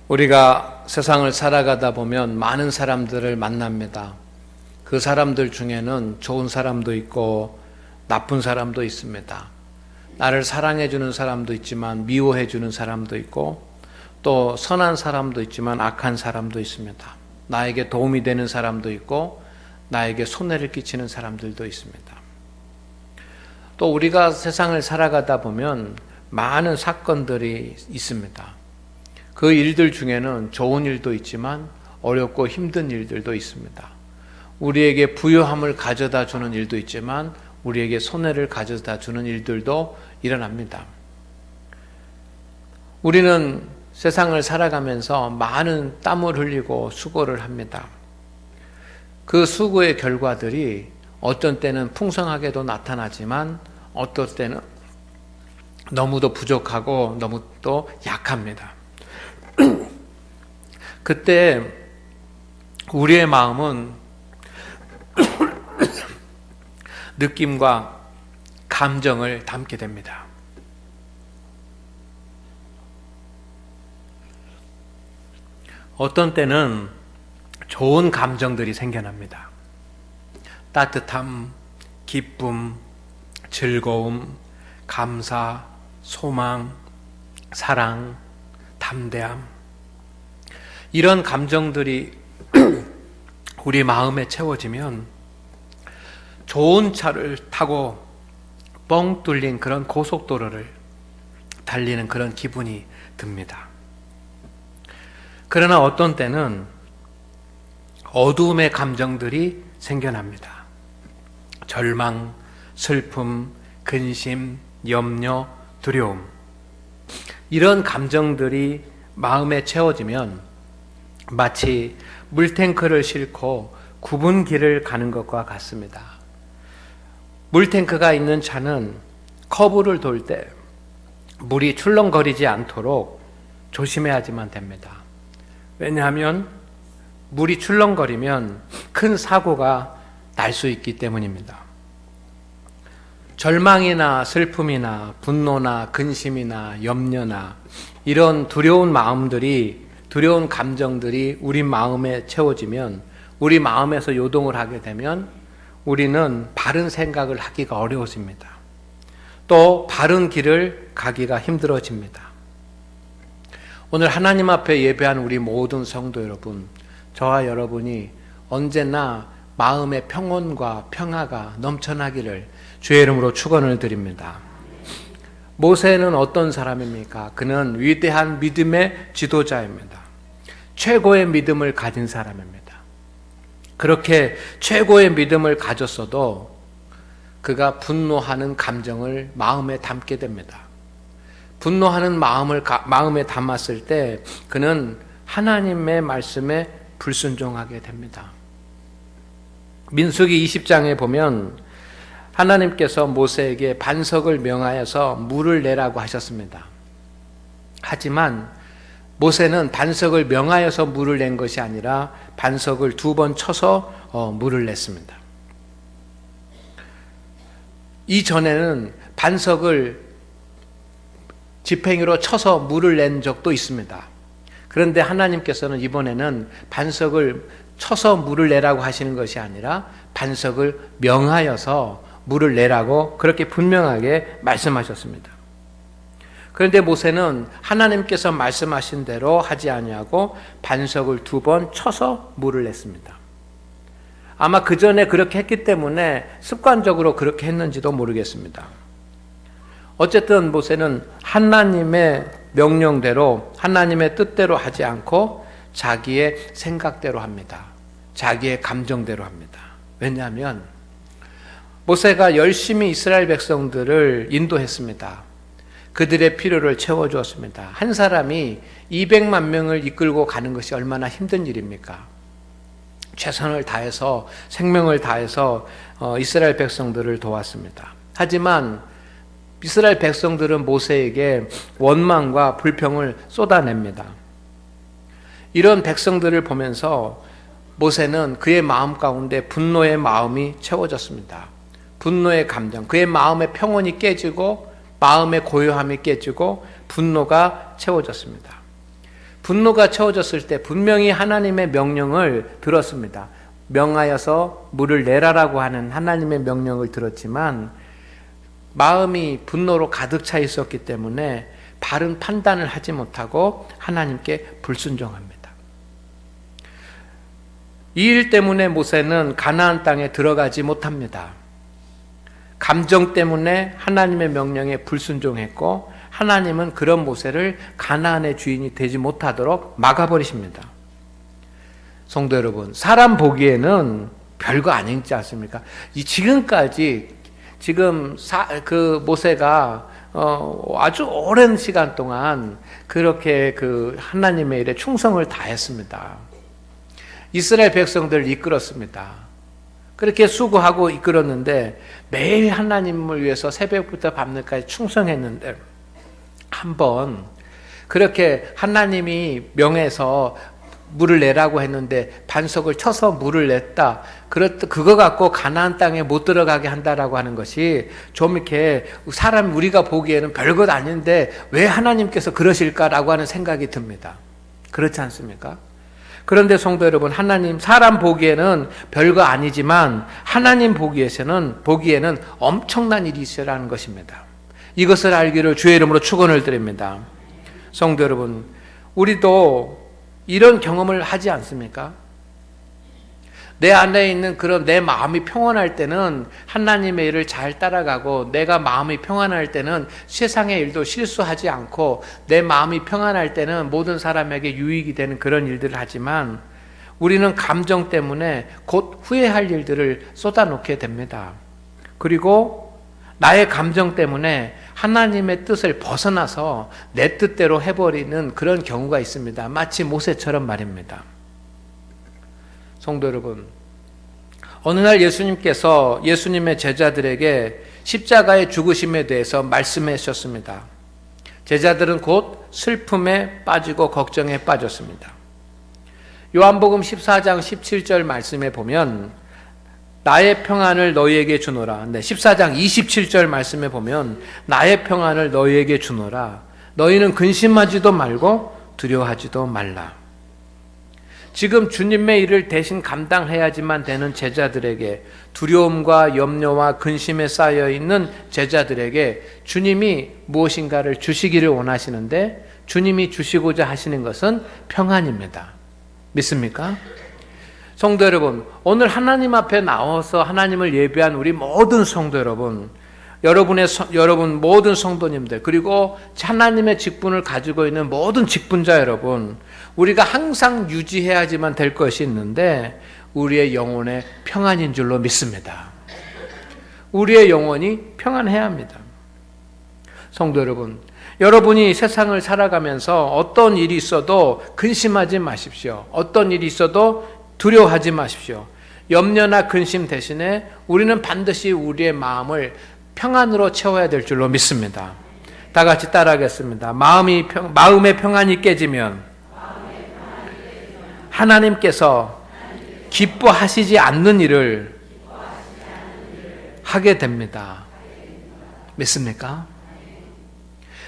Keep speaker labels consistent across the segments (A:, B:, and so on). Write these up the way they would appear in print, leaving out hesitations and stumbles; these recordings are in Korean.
A: 우리가 세상을 살아가다 보면 많은 사람들을 만납니다. 그 사람들 중에는 좋은 사람도 있고 나쁜 사람도 있습니다. 나를 사랑해주는 사람도 있지만 미워해주는 사람도 있고 또 선한 사람도 있지만 악한 사람도 있습니다. 나에게 도움이 되는 사람도 있고 나에게 손해를 끼치는 사람들도 있습니다. 또 우리가 세상을 살아가다 보면 많은 사건들이 있습니다. 그 일들 중에는 좋은 일도 있지만 어렵고 힘든 일들도 있습니다. 우리에게 부유함을 가져다 주는 일도 있지만 우리에게 손해를 가져다 주는 일들도 일어납니다. 우리는 세상을 살아가면서 많은 땀을 흘리고 수고를 합니다. 그 수고의 결과들이 어떤 때는 풍성하게도 나타나지만 어떤 때는 너무도 부족하고 너무 또 약합니다. 그때 우리의 마음은 느낌과 감정을 담게 됩니다. 어떤 때는 좋은 감정들이 생겨납니다. 따뜻함, 기쁨, 즐거움, 감사, 소망, 사랑, 담대함, 이런 감정들이 우리 마음에 채워지면 좋은 차를 타고 뻥 뚫린 그런 고속도로를 달리는 그런 기분이 듭니다. 그러나 어떤 때는 어두움의 감정들이 생겨납니다. 절망, 슬픔, 근심, 염려, 두려움, 이런 감정들이 마음에 채워지면 마치 물탱크를 싣고 굽은 길을 가는 것과 같습니다. 물탱크가 있는 차는 커브를 돌 때 물이 출렁거리지 않도록 조심해야지만 됩니다. 왜냐하면 물이 출렁거리면 큰 사고가 날 수 있기 때문입니다. 절망이나 슬픔이나 분노나 근심이나 염려나 이런 두려운 마음들이, 두려운 감정들이 우리 마음에 채워지면, 우리 마음에서 요동을 하게 되면 우리는 바른 생각을 하기가 어려워집니다. 또 바른 길을 가기가 힘들어집니다. 오늘 하나님 앞에 예배한 우리 모든 성도 여러분, 저와 여러분이 언제나 마음의 평온과 평화가 넘쳐나기를 주의 이름으로 축원을 드립니다. 모세는 어떤 사람입니까? 그는 위대한 믿음의 지도자입니다. 최고의 믿음을 가진 사람입니다. 그렇게 최고의 믿음을 가졌어도 그가 분노하는 감정을 마음에 담게 됩니다. 분노하는 마음을 마음에 담았을 때 그는 하나님의 말씀에 불순종하게 됩니다. 민수기 20장에 보면 하나님께서 모세에게 반석을 명하여서 물을 내라고 하셨습니다. 하지만 모세는 반석을 명하여서 물을 낸 것이 아니라 반석을 2번 쳐서 물을 냈습니다. 이전에는 반석을 지팽이로 쳐서 물을 낸 적도 있습니다. 그런데 하나님께서는 이번에는 반석을 쳐서 물을 내라고 하시는 것이 아니라 반석을 명하여서 물을 내라고 그렇게 분명하게 말씀하셨습니다. 그런데 모세는 하나님께서 말씀하신 대로 하지 아니하고 반석을 2번 쳐서 물을 냈습니다. 아마 그 전에 그렇게 했기 때문에 습관적으로 그렇게 했는지도 모르겠습니다. 어쨌든 모세는 하나님의 명령대로, 하나님의 뜻대로 하지 않고 자기의 생각대로 합니다. 자기의 감정대로 합니다. 왜냐하면 모세가 열심히 이스라엘 백성들을 인도했습니다. 그들의 필요를 채워주었습니다. 한 사람이 200만 명을 이끌고 가는 것이 얼마나 힘든 일입니까? 최선을 다해서, 생명을 다해서 이스라엘 백성들을 도왔습니다. 하지만 이스라엘 백성들은 모세에게 원망과 불평을 쏟아냅니다. 이런 백성들을 보면서 모세는 그의 마음 가운데 분노의 마음이 채워졌습니다. 분노의 감정, 그의 마음의 평온이 깨지고 마음의 고요함이 깨지고 분노가 채워졌습니다. 분노가 채워졌을 때 분명히 하나님의 명령을 들었습니다. 명하여서 물을 내라라고 하는 하나님의 명령을 들었지만 마음이 분노로 가득 차 있었기 때문에 바른 판단을 하지 못하고 하나님께 불순종합니다. 이 일 때문에 모세는 가나안 땅에 들어가지 못합니다. 감정 때문에 하나님의 명령에 불순종했고 하나님은 그런 모세를 가나안의 주인이 되지 못하도록 막아버리십니다. 성도 여러분, 사람 보기에는 별거 아니지 않습니까? 지금까지 그 모세가 아주 오랜 시간 동안 그렇게 그 하나님의 일에 충성을 다했습니다. 이스라엘 백성들을 이끌었습니다. 그렇게 수고하고 이끌었는데 매일 하나님을 위해서 새벽부터 밤늦게까지 충성했는데 한번 그렇게 하나님이 명해서 물을 내라고 했는데 반석을 쳐서 물을 냈다. 그거 갖고 가나안 땅에 못 들어가게 한다라고 하는 것이 좀 이렇게 우리가 보기에는 별것 아닌데 왜 하나님께서 그러실까라고 하는 생각이 듭니다. 그렇지 않습니까? 그런데 성도 여러분, 사람 보기에는 별거 아니지만 하나님 보기에는 엄청난 일이 있어라는 것입니다. 이것을 알기를 주의 이름으로 축원을 드립니다. 성도 여러분, 우리도 이런 경험을 하지 않습니까? 내 안에 있는 그런 내 마음이 평안할 때는 하나님의 일을 잘 따라가고 내가 마음이 평안할 때는 세상의 일도 실수하지 않고 내 마음이 평안할 때는 모든 사람에게 유익이 되는 그런 일들을 하지만 우리는 감정 때문에 곧 후회할 일들을 쏟아놓게 됩니다. 그리고 나의 감정 때문에 하나님의 뜻을 벗어나서 내 뜻대로 해버리는 그런 경우가 있습니다. 마치 모세처럼 말입니다. 성도 여러분, 어느 날 예수님께서 예수님의 제자들에게 십자가의 죽으심에 대해서 말씀해 주셨습니다. 제자들은 곧 슬픔에 빠지고 걱정에 빠졌습니다. 요한복음 14장 17절 말씀에 보면 나의 평안을 너희에게 주노라. 14장 27절 말씀에 보면 나의 평안을 너희에게 주노라. 너희는 근심하지도 말고 두려워하지도 말라. 지금 주님의 일을 대신 감당해야지만 되는 제자들에게, 두려움과 염려와 근심에 쌓여있는 제자들에게 주님이 무엇인가를 주시기를 원하시는데 주님이 주시고자 하시는 것은 평안입니다. 믿습니까? 성도 여러분, 오늘 하나님 앞에 나와서 하나님을 예배한 우리 모든 성도 여러분, 여러분 모든 성도님들, 그리고 하나님의 직분을 가지고 있는 모든 직분자 여러분, 우리가 항상 유지해야지만 될 것이 있는데 우리의 영혼의 평안인 줄로 믿습니다. 우리의 영혼이 평안해야 합니다. 성도 여러분, 여러분이 세상을 살아가면서 어떤 일이 있어도 근심하지 마십시오. 어떤 일이 있어도 두려워하지 마십시오. 염려나 근심 대신에 우리는 반드시 우리의 마음을 평안으로 채워야 될 줄로 믿습니다. 다 같이 따라하겠습니다. 마음의 평안이 깨지면 하나님께서 기뻐하시지 않는 일을 하게 됩니다. 믿습니까?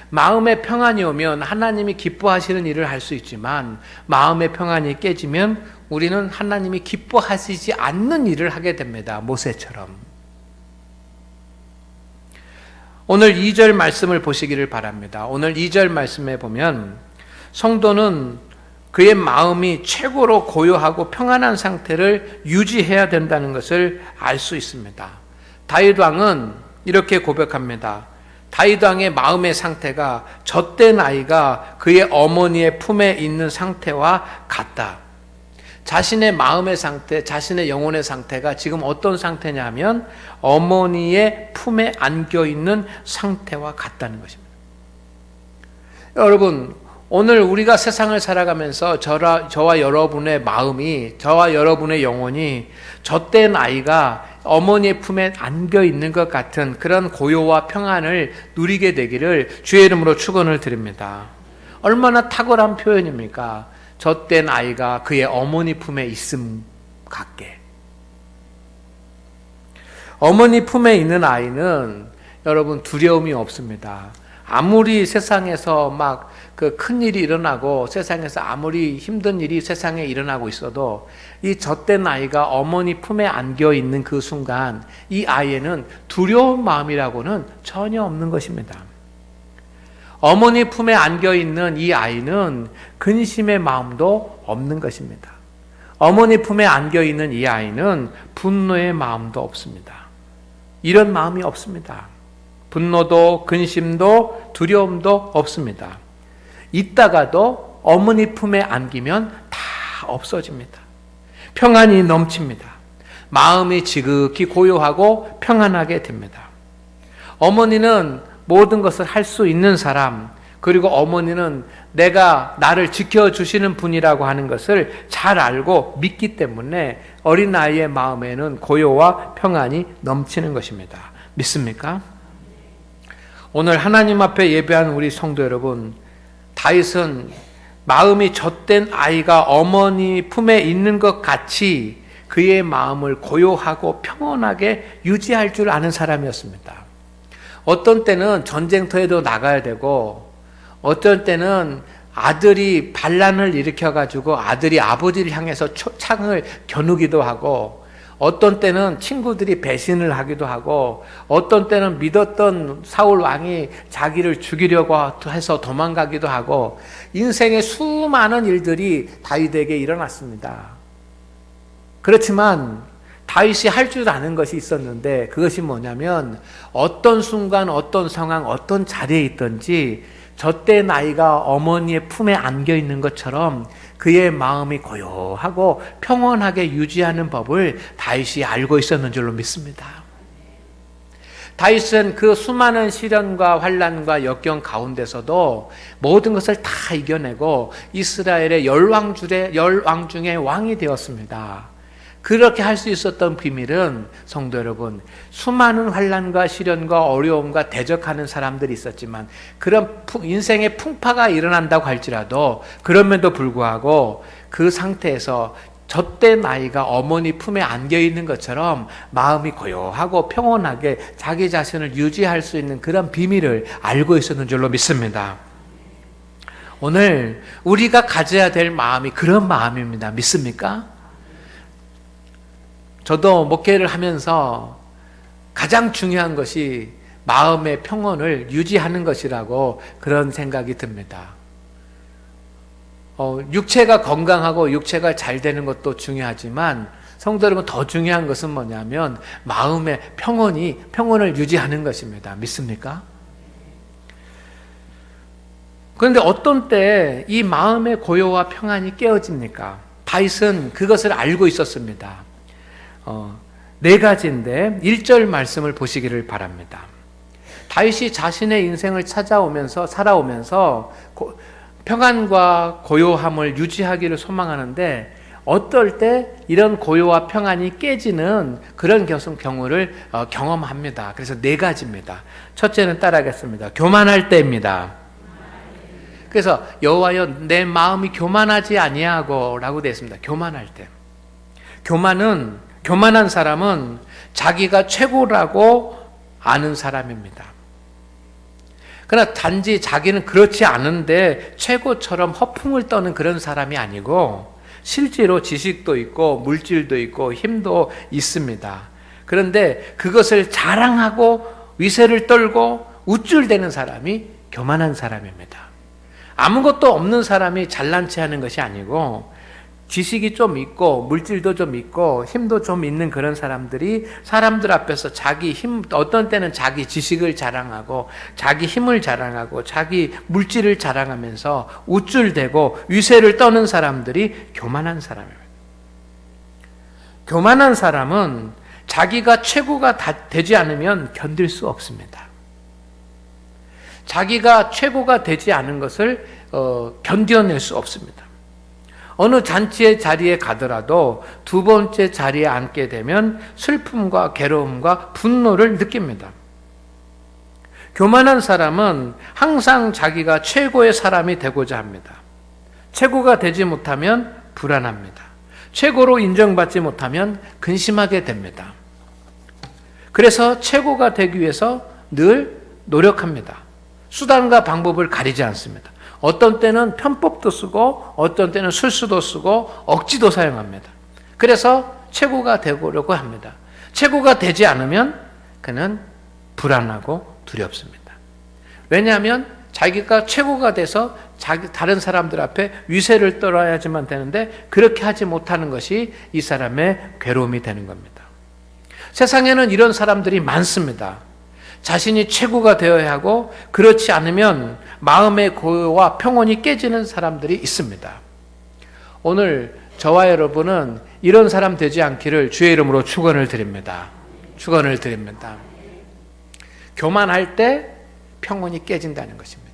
A: 마음의 평안이 오면 하나님이 기뻐하시는 일을 할 수 있지만 마음의 평안이 깨지면 우리는 하나님이 기뻐하시지 않는 일을 하게 됩니다. 모세처럼. 오늘 2절 말씀을 보시기를 바랍니다. 오늘 2절 말씀에 보면 성도는 그의 마음이 최고로 고요하고 평안한 상태를 유지해야 된다는 것을 알 수 있습니다. 다윗 왕은 이렇게 고백합니다. 다윗 왕의 마음의 상태가 젖된 아이가 그의 어머니의 품에 있는 상태와 같다. 자신의 마음의 상태, 자신의 영혼의 상태가 지금 어떤 상태냐 하면 어머니의 품에 안겨있는 상태와 같다는 것입니다. 여러분, 오늘 우리가 세상을 살아가면서 저와 여러분의 마음이, 저와 여러분의 영혼이 젖된 아이가 어머니의 품에 안겨있는 것 같은 그런 고요와 평안을 누리게 되기를 주의 이름으로 축원을 드립니다. 얼마나 탁월한 표현입니까? 젖된 아이가 그의 어머니 품에 있음 같게. 어머니 품에 있는 아이는 여러분 두려움이 없습니다. 아무리 세상에서 막 그 큰 일이 일어나고 세상에서 아무리 힘든 일이 세상에 일어나고 있어도 이 젖된 아이가 어머니 품에 안겨 있는 그 순간 이 아이에는 두려운 마음이라고는 전혀 없는 것입니다. 어머니 품에 안겨 있는 이 아이는 근심의 마음도 없는 것입니다. 어머니 품에 안겨 있는 이 아이는 분노의 마음도 없습니다. 이런 마음이 없습니다. 분노도 근심도 두려움도 없습니다. 있다가도 어머니 품에 안기면 다 없어집니다. 평안이 넘칩니다. 마음이 지극히 고요하고 평안하게 됩니다. 어머니는 모든 것을 할 수 있는 사람, 그리고 어머니는 내가 나를 지켜주시는 분이라고 하는 것을 잘 알고 믿기 때문에 어린아이의 마음에는 고요와 평안이 넘치는 것입니다. 믿습니까? 오늘 하나님 앞에 예배한 우리 성도 여러분, 다윗은 마음이 젖된 아이가 어머니 품에 있는 것 같이 그의 마음을 고요하고 평온하게 유지할 줄 아는 사람이었습니다. 어떤 때는 전쟁터에도 나가야 되고, 어떤 때는 아들이 반란을 일으켜가지고 아들이 아버지를 향해서 창을 겨누기도 하고, 어떤 때는 친구들이 배신을 하기도 하고, 어떤 때는 믿었던 사울 왕이 자기를 죽이려고 해서 도망가기도 하고, 인생의 수많은 일들이 다윗에게 일어났습니다. 그렇지만 다윗이 할 줄 아는 것이 있었는데, 그것이 뭐냐면 어떤 순간 어떤 상황 어떤 자리에 있든지 젖된 아이가 어머니의 품에 안겨 있는 것처럼 그의 마음이 고요하고 평온하게 유지하는 법을 다윗이 알고 있었는 줄로 믿습니다. 다윗은 그 수많은 시련과 환난과 역경 가운데서도 모든 것을 다 이겨내고 이스라엘의 열왕 중에 왕이 되었습니다. 그렇게 할 수 있었던 비밀은 성도 여러분, 수많은 환난과 시련과 어려움과 대적하는 사람들이 있었지만, 그런 인생의 풍파가 일어난다고 할지라도 그럼에도 불구하고 그 상태에서 젖된 아이가 어머니 품에 안겨 있는 것처럼 마음이 고요하고 평온하게 자기 자신을 유지할 수 있는 그런 비밀을 알고 있었는 줄로 믿습니다. 오늘 우리가 가져야 될 마음이 그런 마음입니다. 믿습니까? 저도 목회를 하면서 가장 중요한 것이 마음의 평온을 유지하는 것이라고 그런 생각이 듭니다. 육체가 건강하고 육체가 잘 되는 것도 중요하지만 성도 여러분, 더 중요한 것은 뭐냐면 마음의 평온을 유지하는 것입니다. 믿습니까? 그런데 어떤 때 이 마음의 고요와 평안이 깨어집니까? 다윗은 그것을 알고 있었습니다. 네 가지인데 1절 말씀을 보시기를 바랍니다. 다윗이 자신의 인생을 살아오면서 평안과 고요함을 유지하기를 소망하는데, 어떨 때 이런 고요와 평안이 깨지는 그런 경우를 경험합니다. 그래서 네 가지입니다. 첫째는 따라하겠습니다. 교만할 때입니다. 그래서 여호와여 내 마음이 교만하지 아니하고 라고 되어 있습니다. 교만할 때. 교만한 사람은 자기가 최고라고 아는 사람입니다. 그러나 단지 자기는 그렇지 않은데 최고처럼 허풍을 떠는 그런 사람이 아니고, 실제로 지식도 있고 물질도 있고 힘도 있습니다. 그런데 그것을 자랑하고 위세를 떨고 우쭐대는 사람이 교만한 사람입니다. 아무것도 없는 사람이 잘난 체 하는 것이 아니고, 지식이 좀 있고 물질도 좀 있고 힘도 좀 있는 그런 사람들이 사람들 앞에서 자기 힘, 어떤 때는 자기 지식을 자랑하고 자기 힘을 자랑하고 자기 물질을 자랑하면서 우쭐대고 위세를 떠는 사람들이 교만한 사람입니다. 교만한 사람은 자기가 최고가 되지 않으면 견딜 수 없습니다. 자기가 최고가 되지 않은 것을 견뎌낼 수 없습니다. 어느 잔치의 자리에 가더라도 두 번째 자리에 앉게 되면 슬픔과 괴로움과 분노를 느낍니다. 교만한 사람은 항상 자기가 최고의 사람이 되고자 합니다. 최고가 되지 못하면 불안합니다. 최고로 인정받지 못하면 근심하게 됩니다. 그래서 최고가 되기 위해서 늘 노력합니다. 수단과 방법을 가리지 않습니다. 어떤 때는 편법도 쓰고 어떤 때는 술수도 쓰고 억지도 사용합니다. 그래서 최고가 되려고 합니다. 최고가 되지 않으면 그는 불안하고 두렵습니다. 왜냐하면 자기가 최고가 돼서 다른 사람들 앞에 위세를 떨어야지만 되는데 그렇게 하지 못하는 것이 이 사람의 괴로움이 되는 겁니다. 세상에는 이런 사람들이 많습니다. 자신이 최고가 되어야 하고 그렇지 않으면 마음의 고요와 평온이 깨지는 사람들이 있습니다. 오늘 저와 여러분은 이런 사람 되지 않기를 주의 이름으로 축원을 드립니다. 축원을 드립니다. 교만할 때 평온이 깨진다는 것입니다.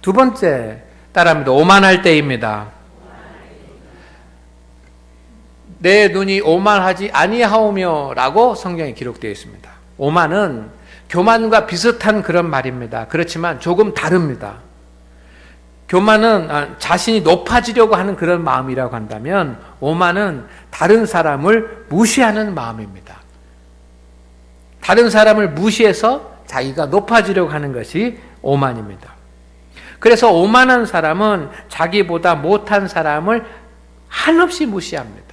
A: 두 번째, 따라합니다. 오만할 때입니다. 내 눈이 오만하지 아니하오며 라고 성경에 기록되어 있습니다. 오만은 교만과 비슷한 그런 말입니다. 그렇지만 조금 다릅니다. 교만은 자신이 높아지려고 하는 그런 마음이라고 한다면 오만은 다른 사람을 무시하는 마음입니다. 다른 사람을 무시해서 자기가 높아지려고 하는 것이 오만입니다. 그래서 오만한 사람은 자기보다 못한 사람을 한없이 무시합니다.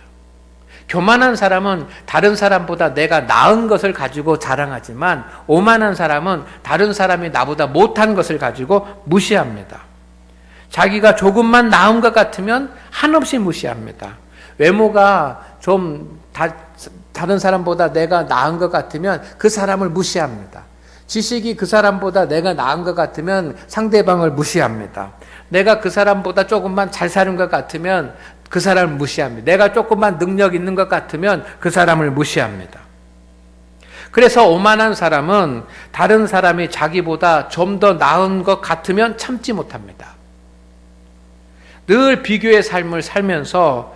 A: 교만한 사람은 다른 사람보다 내가 나은 것을 가지고 자랑하지만 오만한 사람은 다른 사람이 나보다 못한 것을 가지고 무시합니다. 자기가 조금만 나은 것 같으면 한없이 무시합니다. 외모가 좀 다른 사람보다 내가 나은 것 같으면 그 사람을 무시합니다. 지식이 그 사람보다 내가 나은 것 같으면 상대방을 무시합니다. 내가 그 사람보다 조금만 잘 사는 것 같으면 그 사람을 무시합니다. 내가 조금만 능력 있는 것 같으면 그 사람을 무시합니다. 그래서 오만한 사람은 다른 사람이 자기보다 좀 더 나은 것 같으면 참지 못합니다. 늘 비교의 삶을 살면서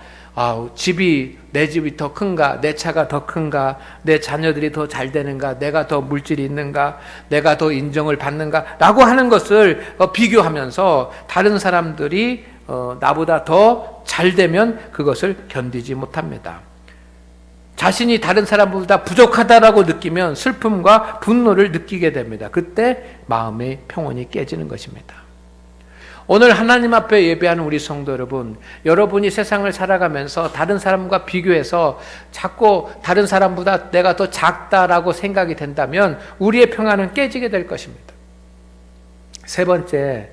A: 내 집이 더 큰가, 내 차가 더 큰가, 내 자녀들이 더 잘 되는가, 내가 더 물질이 있는가, 내가 더 인정을 받는가 라고 하는 것을 비교하면서 다른 사람들이 나보다 더 잘 되면 그것을 견디지 못합니다. 자신이 다른 사람보다 부족하다라고 느끼면 슬픔과 분노를 느끼게 됩니다. 그때 마음의 평온이 깨지는 것입니다. 오늘 하나님 앞에 예배하는 우리 성도 여러분, 여러분이 세상을 살아가면서 다른 사람과 비교해서 자꾸 다른 사람보다 내가 더 작다라고 생각이 된다면 우리의 평안은 깨지게 될 것입니다. 세 번째,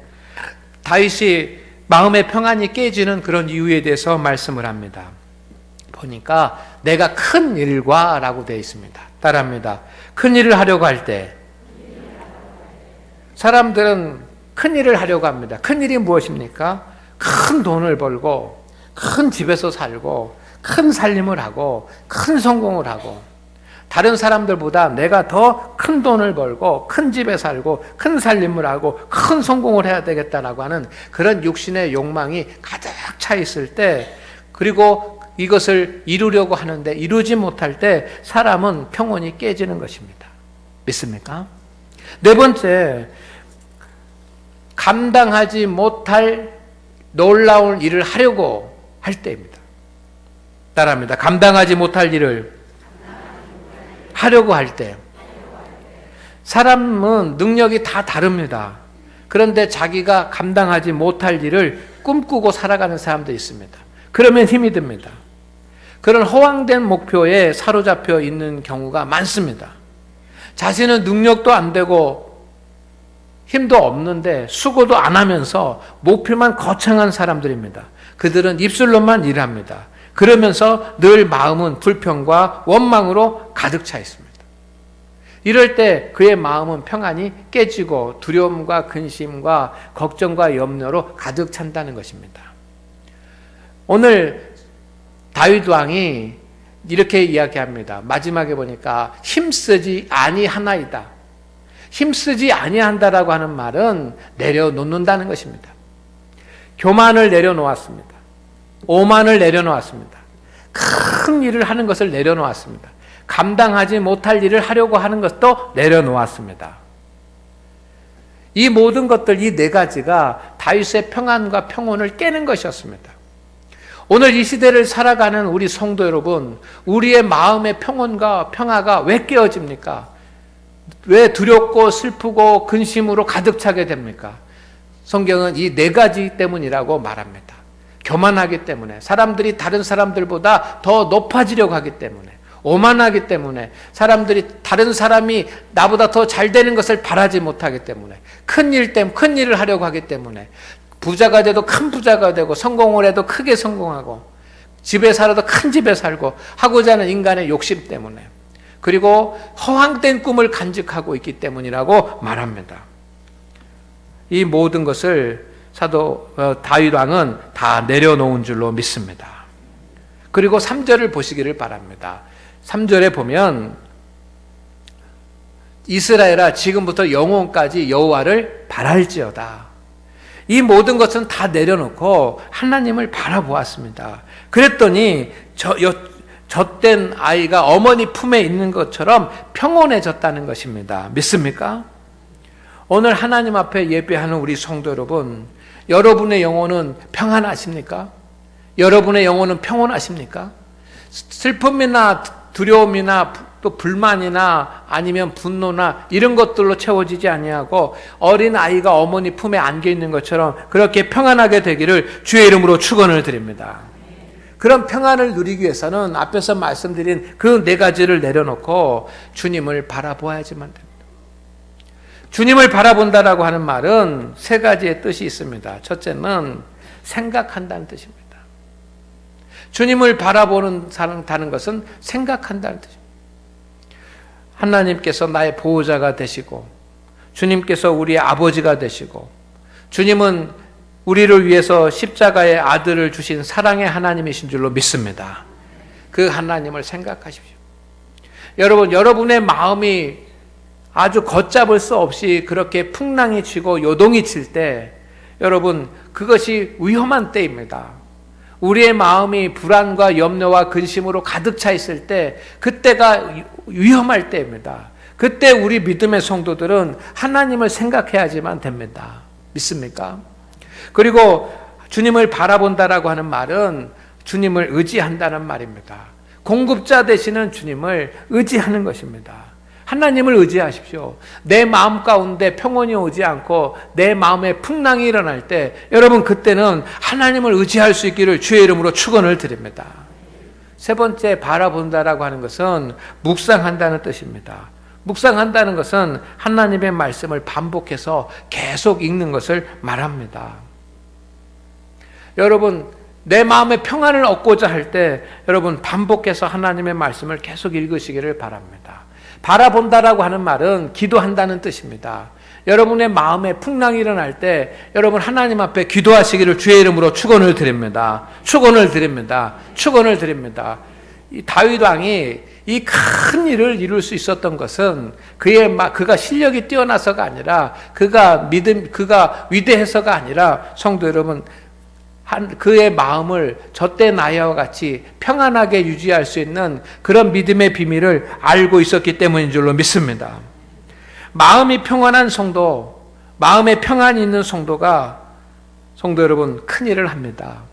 A: 다윗이 마음의 평안이 깨지는 그런 이유에 대해서 말씀을 합니다. 보니까 내가 큰 일과 라고 되어 있습니다. 따라합니다. 큰 일을 하려고 할 때 사람들은 큰 일을 하려고 합니다. 큰 일이 무엇입니까? 큰 돈을 벌고 큰 집에서 살고 큰 살림을 하고 큰 성공을 하고 다른 사람들보다 내가 더 큰 돈을 벌고 큰 집에 살고 큰 살림을 하고 큰 성공을 해야 되겠다라고 하는 그런 육신의 욕망이 가득 차 있을 때, 그리고 이것을 이루려고 하는데 이루지 못할 때 사람은 평온이 깨지는 것입니다. 믿습니까? 네 번째, 감당하지 못할 놀라운 일을 하려고 할 때입니다. 따라합니다. 감당하지 못할 일을 하려고 할 때. 사람은 능력이 다 다릅니다. 그런데 자기가 감당하지 못할 일을 꿈꾸고 살아가는 사람도 있습니다. 그러면 힘이 듭니다. 그런 허황된 목표에 사로잡혀 있는 경우가 많습니다. 자신은 능력도 안 되고 힘도 없는데 수고도 안 하면서 목표만 거창한 사람들입니다. 그들은 입술로만 일합니다. 그러면서 늘 마음은 불평과 원망으로 가득 차 있습니다. 이럴 때 그의 마음은 평안이 깨지고 두려움과 근심과 걱정과 염려로 가득 찬다는 것입니다. 오늘 다윗 왕이 이렇게 이야기합니다. 마지막에 보니까 힘쓰지 아니하나이다. 힘쓰지 아니한다라고 하는 말은 내려놓는다는 것입니다. 교만을 내려놓았습니다. 오만을 내려놓았습니다. 큰 일을 하는 것을 내려놓았습니다. 감당하지 못할 일을 하려고 하는 것도 내려놓았습니다. 이 모든 것들, 이 네 가지가 다윗의 평안과 평온을 깨는 것이었습니다. 오늘 이 시대를 살아가는 우리 성도 여러분, 우리의 마음의 평온과 평화가 왜 깨어집니까? 왜 두렵고 슬프고 근심으로 가득 차게 됩니까? 성경은 이 네 가지 때문이라고 말합니다. 교만하기 때문에, 사람들이 다른 사람들보다 더 높아지려고 하기 때문에, 오만하기 때문에, 사람들이 다른 사람이 나보다 더 잘 되는 것을 바라지 못하기 때문에, 큰 일을 하려고 하기 때문에, 부자가 돼도 큰 부자가 되고, 성공을 해도 크게 성공하고, 집에 살아도 큰 집에 살고 하고자 하는 인간의 욕심 때문에, 그리고 허황된 꿈을 간직하고 있기 때문이라고 말합니다. 이 모든 것을 사도 다윗 왕은 다 내려놓은 줄로 믿습니다. 그리고 3절을 보시기를 바랍니다. 3절에 보면 이스라엘아 지금부터 영원까지 여호와를 바랄지어다. 이 모든 것은 다 내려놓고 하나님을 바라보았습니다. 그랬더니 젖된 아이가 어머니 품에 있는 것처럼 평온해졌다는 것입니다. 믿습니까? 오늘 하나님 앞에 예배하는 우리 성도 여러분, 여러분의 영혼은 평안하십니까? 여러분의 영혼은 평온하십니까? 슬픔이나 두려움이나 또 불만이나 아니면 분노나 이런 것들로 채워지지 아니하고 어린 아이가 어머니 품에 안겨 있는 것처럼 그렇게 평안하게 되기를 주의 이름으로 축원을 드립니다. 그런 평안을 누리기 위해서는 앞에서 말씀드린 그 네 가지를 내려놓고 주님을 바라보아야지만 됩니다. 주님을 바라본다라고 하는 말은 세 가지의 뜻이 있습니다. 첫째는 생각한다는 뜻입니다. 주님을 바라보는다는 것은 생각한다는 뜻입니다. 하나님께서 나의 보호자가 되시고, 주님께서 우리의 아버지가 되시고, 주님은 우리를 위해서 십자가의 아들을 주신 사랑의 하나님이신 줄로 믿습니다. 그 하나님을 생각하십시오. 여러분, 여러분의 마음이 아주 걷잡을 수 없이 그렇게 풍랑이 치고 요동이 칠 때, 여러분, 그것이 위험한 때입니다. 우리의 마음이 불안과 염려와 근심으로 가득 차 있을 때, 그때가 위험할 때입니다. 그때 우리 믿음의 성도들은 하나님을 생각해야지만 됩니다. 믿습니까? 그리고 주님을 바라본다라고 하는 말은 주님을 의지한다는 말입니다. 공급자 되시는 주님을 의지하는 것입니다. 하나님을 의지하십시오. 내 마음 가운데 평온이 오지 않고 내 마음에 풍랑이 일어날 때 여러분 그때는 하나님을 의지할 수 있기를 주의 이름으로 축원을 드립니다. 세 번째, 바라본다라고 하는 것은 묵상한다는 뜻입니다. 묵상한다는 것은 하나님의 말씀을 반복해서 계속 읽는 것을 말합니다. 여러분, 내 마음의 평안을 얻고자 할 때 여러분 반복해서 하나님의 말씀을 계속 읽으시기를 바랍니다. 바라본다라고 하는 말은 기도한다는 뜻입니다. 여러분의 마음에 풍랑이 일어날 때 여러분 하나님 앞에 기도하시기를 주의 이름으로 축원을 드립니다. 축원을 드립니다. 축원을 드립니다. 이 다윗 왕이 이 큰 일을 이룰 수 있었던 것은 그가 실력이 뛰어나서가 아니라 그가 위대해서가 아니라 성도 여러분, 그의 마음을 젖된 아이와 같이 평안하게 유지할 수 있는 그런 믿음의 비밀을 알고 있었기 때문인 줄로 믿습니다. 마음이 평안한 성도, 마음에 평안이 있는 성도가 성도 여러분 큰 일을 합니다.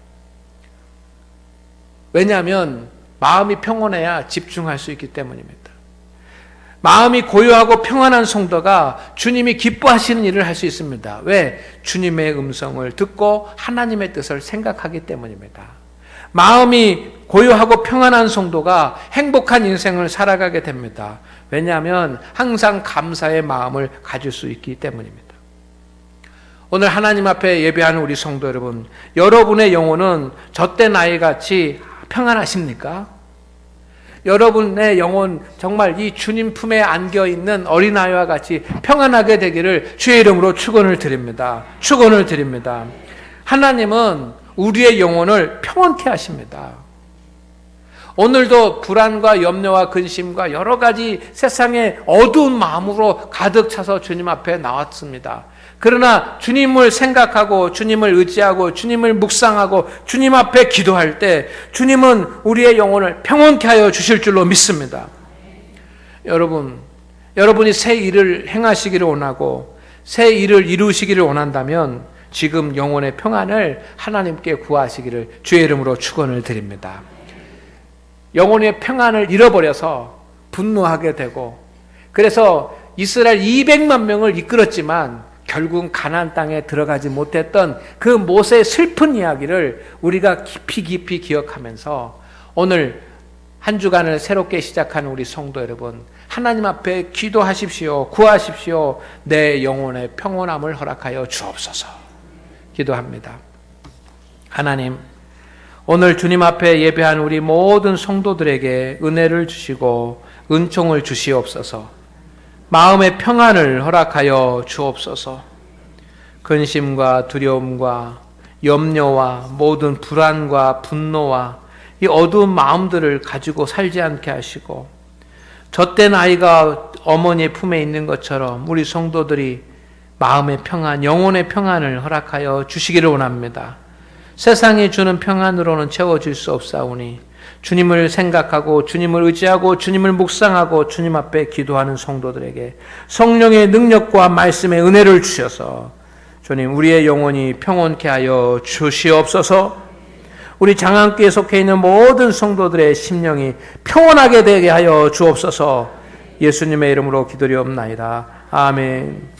A: 왜냐하면 마음이 평온해야 집중할 수 있기 때문입니다. 마음이 고요하고 평안한 성도가 주님이 기뻐하시는 일을 할 수 있습니다. 왜? 주님의 음성을 듣고 하나님의 뜻을 생각하기 때문입니다. 마음이 고요하고 평안한 성도가 행복한 인생을 살아가게 됩니다. 왜냐하면 항상 감사의 마음을 가질 수 있기 때문입니다. 오늘 하나님 앞에 예배하는 우리 성도 여러분, 여러분의 영혼은 젖된 아이같이 평안하십니까? 여러분의 영혼 정말 이 주님 품에 안겨있는 어린아이와 같이 평안하게 되기를 주의 이름으로 축원을 드립니다. 축원을 드립니다. 하나님은 우리의 영혼을 평안케 하십니다. 오늘도 불안과 염려와 근심과 여러 가지 세상의 어두운 마음으로 가득 차서 주님 앞에 나왔습니다. 그러나 주님을 생각하고 주님을 의지하고 주님을 묵상하고 주님 앞에 기도할 때 주님은 우리의 영혼을 평온케 하여 주실 줄로 믿습니다. 여러분이 새 일을 행하시기를 원하고 새 일을 이루시기를 원한다면 지금 영혼의 평안을 하나님께 구하시기를 주의 이름으로 축원을 드립니다. 영혼의 평안을 잃어버려서 분노하게 되고, 그래서 이스라엘 200만 명을 이끌었지만 결국은 가나안 땅에 들어가지 못했던 그 모세의 슬픈 이야기를 우리가 깊이 기억하면서 오늘 한 주간을 새롭게 시작하는 우리 성도 여러분, 하나님 앞에 기도하십시오. 구하십시오. 내 영혼의 평온함을 허락하여 주옵소서. 기도합니다. 하나님, 오늘 주님 앞에 예배한 우리 모든 성도들에게 은혜를 주시고 은총을 주시옵소서. 마음의 평안을 허락하여 주옵소서. 근심과 두려움과 염려와 모든 불안과 분노와 이 어두운 마음들을 가지고 살지 않게 하시고, 젖된 아이가 어머니의 품에 있는 것처럼 우리 성도들이 마음의 평안, 영혼의 평안을 허락하여 주시기를 원합니다. 세상이 주는 평안으로는 채워질 수 없사오니 주님을 생각하고 주님을 의지하고 주님을 묵상하고 주님 앞에 기도하는 성도들에게 성령의 능력과 말씀의 은혜를 주셔서 주님, 우리의 영혼이 평온케 하여 주시옵소서. 우리 장안교에 속해 있는 모든 성도들의 심령이 평온하게 되게 하여 주옵소서. 예수님의 이름으로 기도리옵나이다. 아멘.